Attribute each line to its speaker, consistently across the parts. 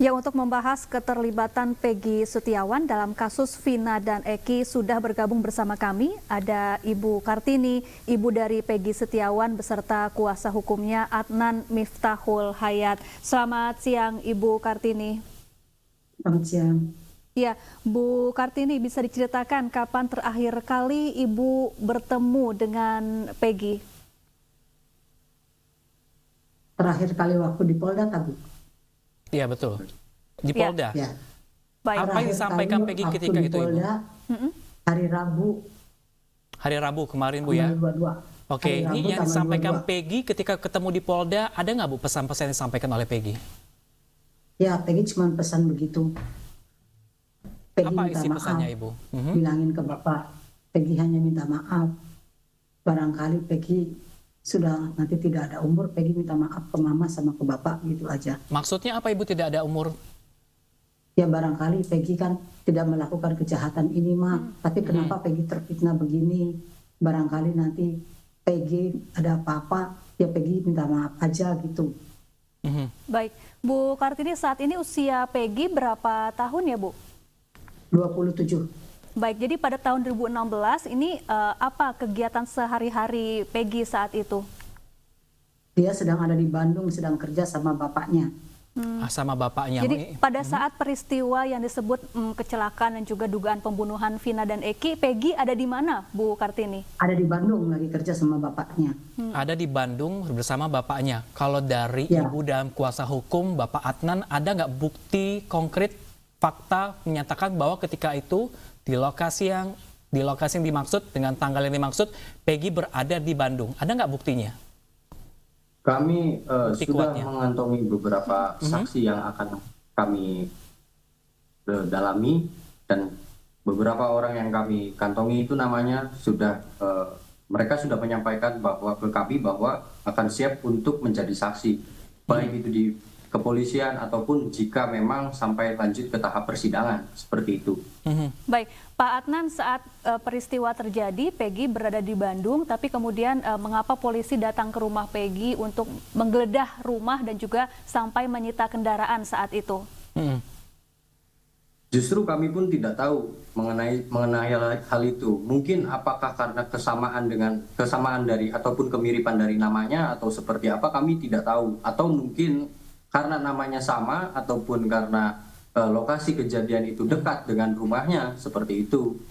Speaker 1: Ya, untuk membahas keterlibatan Peggy Setiawan dalam kasus Vina dan Eki sudah bergabung bersama kami. Ada Ibu Kartini, ibu dari Peggy Setiawan beserta kuasa hukumnya Adnan Miftahul Hayat. Selamat siang Ibu Kartini.
Speaker 2: Selamat siang.
Speaker 1: Ya, Bu Kartini, bisa diceritakan kapan terakhir kali Ibu bertemu dengan Peggy?
Speaker 2: Terakhir kali waktu di Polda, Bu?
Speaker 3: Iya, betul. Di Polda.
Speaker 2: Ya.
Speaker 1: Baik.
Speaker 3: Apa yang disampaikan Peggy ketika itu, Ibu?
Speaker 2: Hari Rabu.
Speaker 3: Hari Rabu kemarin, Bu, ya?
Speaker 2: 22.
Speaker 3: Oke, ini yang disampaikan Peggy ketika ketemu di Polda, ada nggak, Bu, pesan-pesan yang disampaikan oleh Peggy?
Speaker 2: Ya, Peggy cuma pesan begitu. Peggy
Speaker 3: apa
Speaker 2: minta
Speaker 3: isi
Speaker 2: maaf,
Speaker 3: pesannya, Ibu?
Speaker 2: Bilangin ke Bapak, Peggy hanya minta maaf. Barangkali Peggy sudah nanti tidak ada umur, Peggy minta maaf ke Mama sama ke Bapak, gitu aja.
Speaker 3: Maksudnya apa, Ibu, tidak ada umur?
Speaker 2: Ya barangkali Peggy kan tidak melakukan kejahatan ini, Ma. Tapi kenapa Peggy terfitnah begini? Barangkali nanti Peggy ada apa-apa, ya Peggy minta maaf aja gitu.
Speaker 1: Baik, Bu Kartini, saat ini usia Peggy berapa tahun ya, Bu?
Speaker 2: 27.
Speaker 1: Baik, jadi pada tahun 2016 ini apa kegiatan sehari-hari Peggy saat itu?
Speaker 2: Dia sedang ada di Bandung, sedang kerja sama bapaknya.
Speaker 3: Sama bapaknya.
Speaker 1: Jadi pada saat peristiwa yang disebut kecelakaan dan juga dugaan pembunuhan Vina dan Eki, Peggy ada di mana, Bu Kartini?
Speaker 2: Ada di Bandung, lagi kerja sama bapaknya.
Speaker 3: Ada di Bandung bersama bapaknya. Kalau dari Ibu dan kuasa hukum Bapak Adnan, ada nggak bukti konkret, fakta menyatakan bahwa ketika itu di lokasi yang dimaksud dengan tanggal yang dimaksud, Peggy berada di Bandung? Ada nggak buktinya?
Speaker 4: Kami
Speaker 3: Bukti
Speaker 4: sudah
Speaker 3: kuatnya.
Speaker 4: mengantongi beberapa saksi yang akan kami dalami, dan beberapa orang yang kami kantongi itu namanya sudah mereka sudah menyampaikan bahwa ke kami bahwa akan siap untuk menjadi saksi, baik itu di kepolisian ataupun jika memang sampai lanjut ke tahap persidangan seperti itu.
Speaker 1: Baik, Pak Adnan, saat peristiwa terjadi Peggy berada di Bandung, tapi kemudian mengapa polisi datang ke rumah Peggy untuk menggeledah rumah dan juga sampai menyita kendaraan saat itu?
Speaker 4: Justru kami pun tidak tahu mengenai hal itu. Mungkin apakah karena kesamaan dari ataupun kemiripan dari namanya atau seperti apa, kami tidak tahu. Atau mungkin karena namanya sama ataupun karena lokasi kejadian itu dekat dengan rumahnya, seperti itu.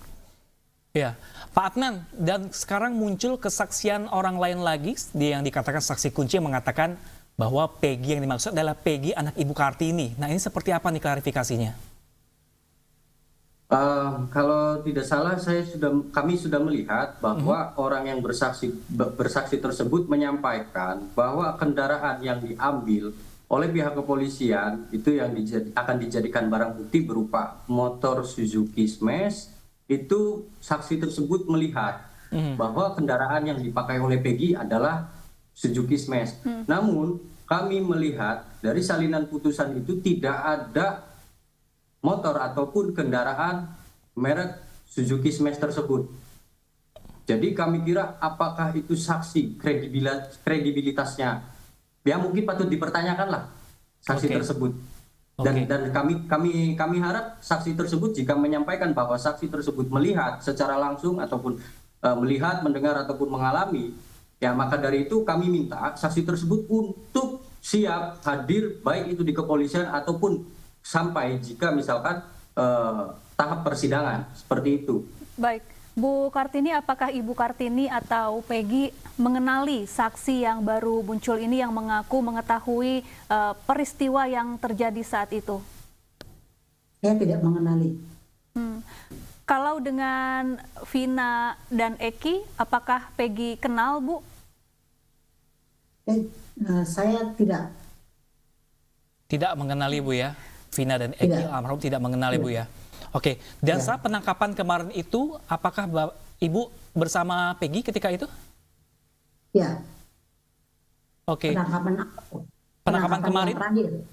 Speaker 3: Ya, Pak Adnan, dan sekarang muncul kesaksian orang lain lagi, yang dikatakan saksi kunci yang mengatakan bahwa Peggy yang dimaksud adalah Peggy anak Ibu Kartini. Nah, ini seperti apa nih klarifikasinya?
Speaker 4: Kalau tidak salah, kami sudah melihat bahwa orang yang bersaksi tersebut menyampaikan bahwa kendaraan yang diambil oleh pihak kepolisian itu yang akan dijadikan barang bukti berupa motor Suzuki Smash. Itu saksi tersebut melihat bahwa kendaraan yang dipakai oleh Peggy adalah Suzuki Smash. Namun kami melihat dari salinan putusan itu tidak ada motor ataupun kendaraan merek Suzuki Smash tersebut. Jadi kami kira apakah itu saksi kredibilitasnya, ya mungkin patut dipertanyakan lah saksi tersebut. Dan kami harap saksi tersebut jika menyampaikan bahwa saksi tersebut melihat secara langsung ataupun melihat, mendengar ataupun mengalami, ya maka dari itu kami minta saksi tersebut untuk siap hadir baik itu di kepolisian ataupun sampai jika misalkan tahap persidangan seperti itu.
Speaker 1: Baik, Bu Kartini, apakah Ibu Kartini atau Peggy mengenali saksi yang baru muncul ini yang mengaku mengetahui peristiwa yang terjadi saat itu?
Speaker 2: Saya tidak mengenali.
Speaker 1: Kalau dengan Vina dan Eki, apakah Peggy kenal, Bu?
Speaker 2: Saya tidak.
Speaker 3: Tidak mengenali, Bu, ya? Vina dan Eki almarhum tidak mengenali, Bu, ya? Oke, dan saat penangkapan kemarin itu, apakah Ibu bersama Peggy ketika itu?
Speaker 2: Ya.
Speaker 3: Oke.
Speaker 2: Penangkapan
Speaker 3: kemarin?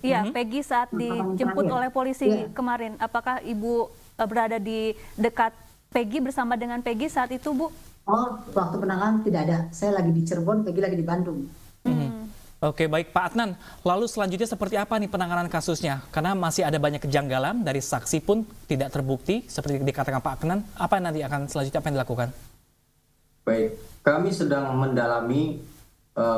Speaker 1: Iya, Peggy saat dijemput oleh polisi kemarin, apakah Ibu berada di dekat Peggy bersama dengan Peggy saat itu, Bu?
Speaker 2: Oh, waktu penangkapan tidak ada. Saya lagi di Cirebon, Peggy lagi di Bandung.
Speaker 3: Oke, baik Pak Adnan. Lalu selanjutnya seperti apa nih penanganan kasusnya? Karena masih ada banyak kejanggalan, dari saksi pun tidak terbukti, seperti dikatakan Pak Adnan. Apa nanti akan selanjutnya apa yang dilakukan?
Speaker 4: Baik, kami sedang mendalami,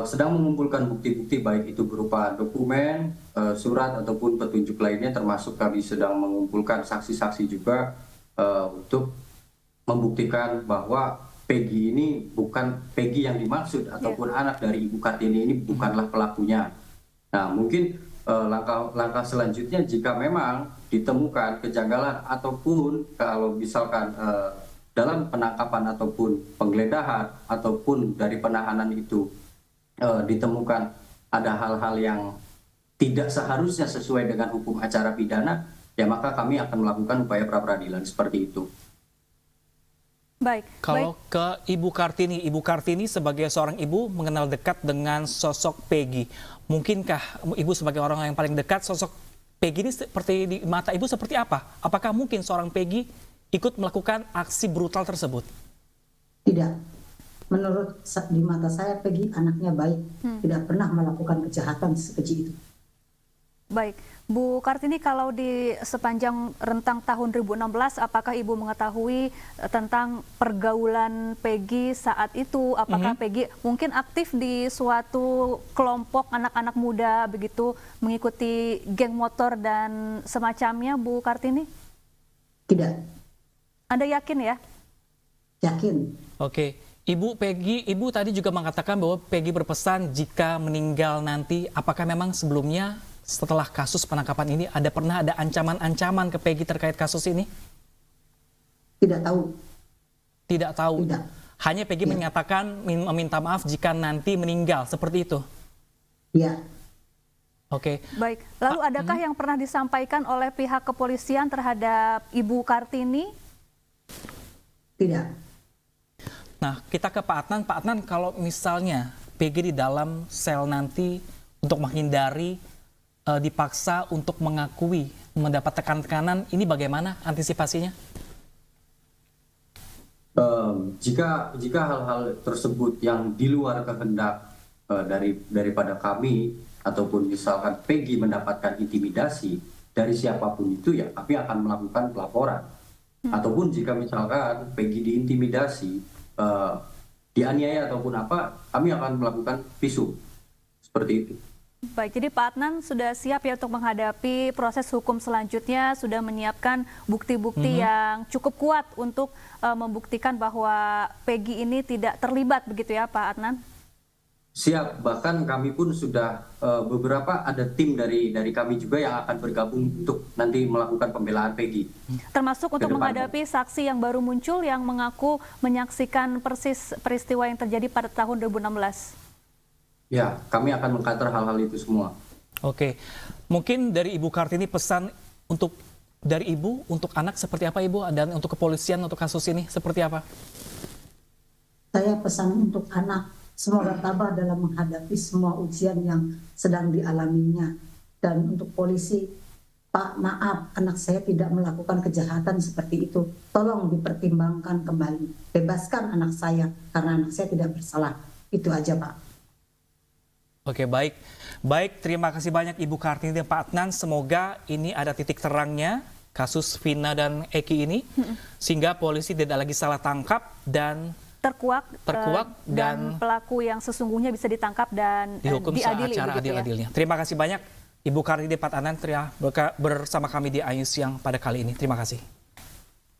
Speaker 4: sedang mengumpulkan bukti-bukti baik itu berupa dokumen, surat ataupun petunjuk lainnya, termasuk kami sedang mengumpulkan saksi-saksi juga untuk membuktikan bahwa Peggy ini bukan Peggy yang dimaksud ataupun anak dari Ibu Kartini ini bukanlah pelakunya. Nah, mungkin langkah selanjutnya jika memang ditemukan kejanggalan ataupun kalau misalkan dalam penangkapan ataupun penggeledahan ataupun dari penahanan itu ditemukan ada hal-hal yang tidak seharusnya sesuai dengan hukum acara pidana, ya maka kami akan melakukan upaya pra-peradilan seperti itu.
Speaker 1: Baik.
Speaker 3: Kalau ke Ibu Kartini sebagai seorang ibu mengenal dekat dengan sosok Peggy. Mungkinkah Ibu sebagai orang yang paling dekat sosok Peggy ini seperti di mata Ibu seperti apa? Apakah mungkin seorang Peggy ikut melakukan aksi brutal tersebut?
Speaker 2: Tidak. Menurut di mata saya Peggy anaknya baik, tidak pernah melakukan kejahatan sekeji itu.
Speaker 1: Baik, Bu Kartini, kalau di sepanjang rentang tahun 2016, apakah Ibu mengetahui tentang pergaulan Peggy saat itu? Apakah Peggy mungkin aktif di suatu kelompok anak-anak muda begitu, mengikuti geng motor dan semacamnya, Bu Kartini?
Speaker 2: Tidak.
Speaker 1: Anda yakin ya?
Speaker 2: Yakin.
Speaker 3: Oke, Ibu tadi juga mengatakan bahwa Peggy berpesan jika meninggal nanti, apakah memang sebelumnya setelah kasus penangkapan ini pernah ada ancaman-ancaman ke Peggy terkait kasus ini?
Speaker 2: Tidak tahu.
Speaker 3: Tidak tahu.
Speaker 2: Tidak.
Speaker 3: Hanya Peggy menyatakan meminta maaf jika nanti meninggal, seperti itu.
Speaker 2: Ya.
Speaker 3: Oke.
Speaker 1: Baik. Lalu adakah yang pernah disampaikan oleh pihak kepolisian terhadap Ibu Kartini?
Speaker 2: Tidak.
Speaker 3: Nah, kita ke Pak Adnan. Pak Adnan, kalau misalnya Peggy di dalam sel nanti untuk menghindari dipaksa untuk mengakui mendapat tekanan, ini bagaimana antisipasinya?
Speaker 4: Jika hal-hal tersebut yang di luar kehendak daripada kami ataupun misalkan Peggy mendapatkan intimidasi dari siapapun itu, ya kami akan melakukan pelaporan. Ataupun jika misalkan Peggy diintimidasi, dianiaya ataupun apa, kami akan melakukan visum seperti itu.
Speaker 1: Baik, jadi Pak Adnan sudah siap ya untuk menghadapi proses hukum selanjutnya, sudah menyiapkan bukti-bukti yang cukup kuat untuk membuktikan bahwa Peggy ini tidak terlibat begitu ya Pak Adnan?
Speaker 4: Siap, bahkan kami pun sudah beberapa ada tim dari kami juga yang akan bergabung untuk nanti melakukan pembelaan Peggy.
Speaker 1: Termasuk untuk menghadapi saksi yang baru muncul yang mengaku menyaksikan persis peristiwa yang terjadi pada tahun 2016.
Speaker 4: Ya, kami akan mengcover hal-hal itu semua.
Speaker 3: Oke, mungkin dari Ibu Kartini pesan dari Ibu untuk anak seperti apa Ibu, dan untuk kepolisian untuk kasus ini seperti apa?
Speaker 2: Saya pesan untuk anak, semoga tabah dalam menghadapi semua ujian yang sedang dialaminya. Dan untuk polisi, Pak, maaf, anak saya tidak melakukan kejahatan seperti itu. Tolong dipertimbangkan kembali. Bebaskan anak saya, karena anak saya tidak bersalah. Itu aja, Pak.
Speaker 3: Oke, baik. Terima kasih banyak Ibu Kartini dan Pak Adnan. Semoga ini ada titik terangnya kasus Vina dan Eki ini, sehingga polisi tidak lagi salah tangkap dan terkuak dan
Speaker 1: pelaku yang sesungguhnya bisa ditangkap dan
Speaker 3: dihukum
Speaker 1: diadili
Speaker 3: secara adil-adilnya. Terima kasih banyak Ibu Kartini dan Pak Adnan bersama kami di Ayu Siang pada kali ini. Terima kasih.